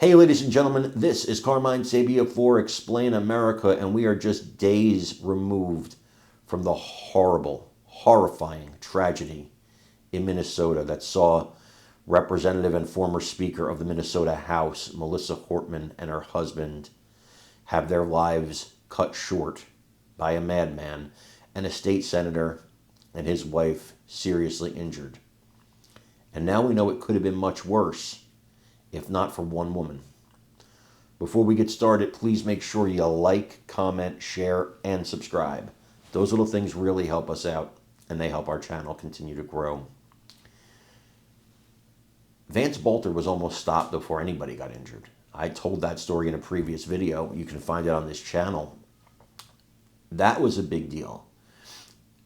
Hey, ladies and gentlemen, this is Carmine Sabia for Explain America, and we are just days removed from the horrible, horrifying tragedy in Minnesota that saw Representative and former Speaker of the Minnesota House, Melissa Hortman, and her husband have their lives cut short by a madman, and a state senator and his wife seriously injured. And now we know it could have been much worse if not for one woman. Before we get started, please make sure you like, comment, share, and subscribe. Those little things really help us out, and they help our channel continue to grow. Vance Bolter was almost stopped before anybody got injured. I told that story in a previous video. You can find it on this channel. That was a big deal.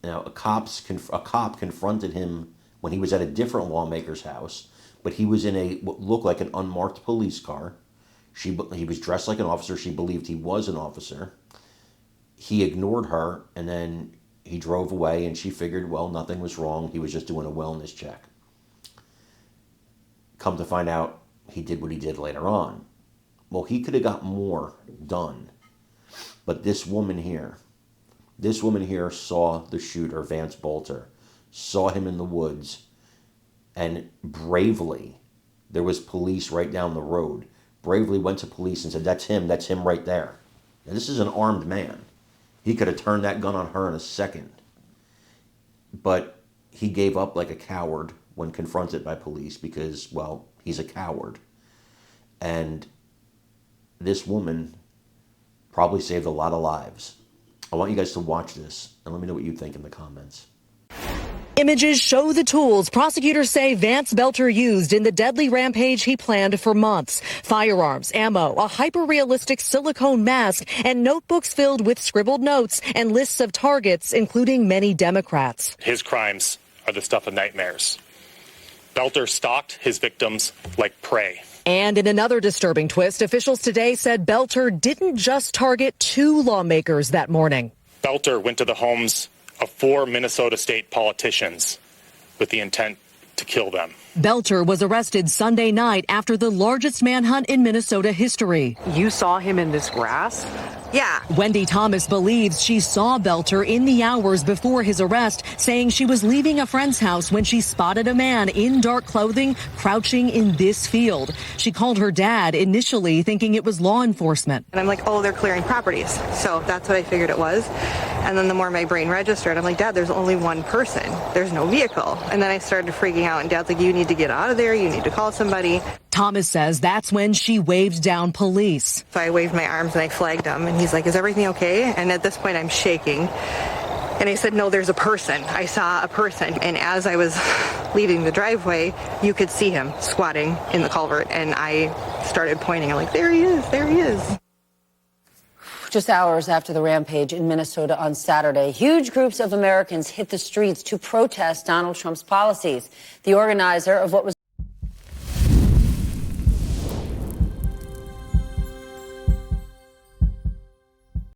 Now, a cop confronted him when he was at a different lawmaker's house, but he was in what looked like an unmarked police car. He was dressed like an officer. She believed he was an officer. He ignored her, and then he drove away, and she figured, well, nothing was wrong. He was just doing a wellness check. Come to find out, he did what he did later on. Well, he could have got more done. But this woman here saw the shooter, Vance Bolter, saw him in the woods, and bravely, there was police right down the road, bravely went to police and said, that's him right there. Now, this is an armed man. He could have turned that gun on her in a second. But he gave up like a coward when confronted by police because, well, he's a coward. And this woman probably saved a lot of lives. I want you guys to watch this and let me know what you think in the comments. Images show the tools prosecutors say Vance Bolter used in the deadly rampage he planned for months. Firearms, ammo, a hyper-realistic silicone mask, and notebooks filled with scribbled notes and lists of targets, including many Democrats. His crimes are the stuff of nightmares. Bolter stalked his victims like prey. And in another disturbing twist, officials today said Bolter didn't just target two lawmakers that morning. Bolter went to the homes of 4 Minnesota state politicians with the intent to kill them. Bolter was arrested Sunday night after the largest manhunt in Minnesota history. You saw him in this grass? Yeah. Wendy Thomas believes she saw Bolter in the hours before his arrest, saying she was leaving a friend's house when she spotted a man in dark clothing crouching in this field. She called her dad, initially thinking it was law enforcement. And I'm like, oh, they're clearing properties. So that's what I figured it was. And then the more my brain registered, I'm like, Dad, there's only one person. There's no vehicle. And then I started freaking out, and Dad's like, you need to get out of there. You need to call somebody. Thomas says that's when she waved down police. So I waved my arms and I flagged him, and he's like, is everything okay? And at this point, I'm shaking. And I said, no, there's a person. I saw a person. And as I was leaving the driveway, you could see him squatting in the culvert. And I started pointing. I'm like, there he is, there he is. Just hours after the rampage in Minnesota on Saturday, huge groups of Americans hit the streets to protest Donald Trump's policies. The organizer of what was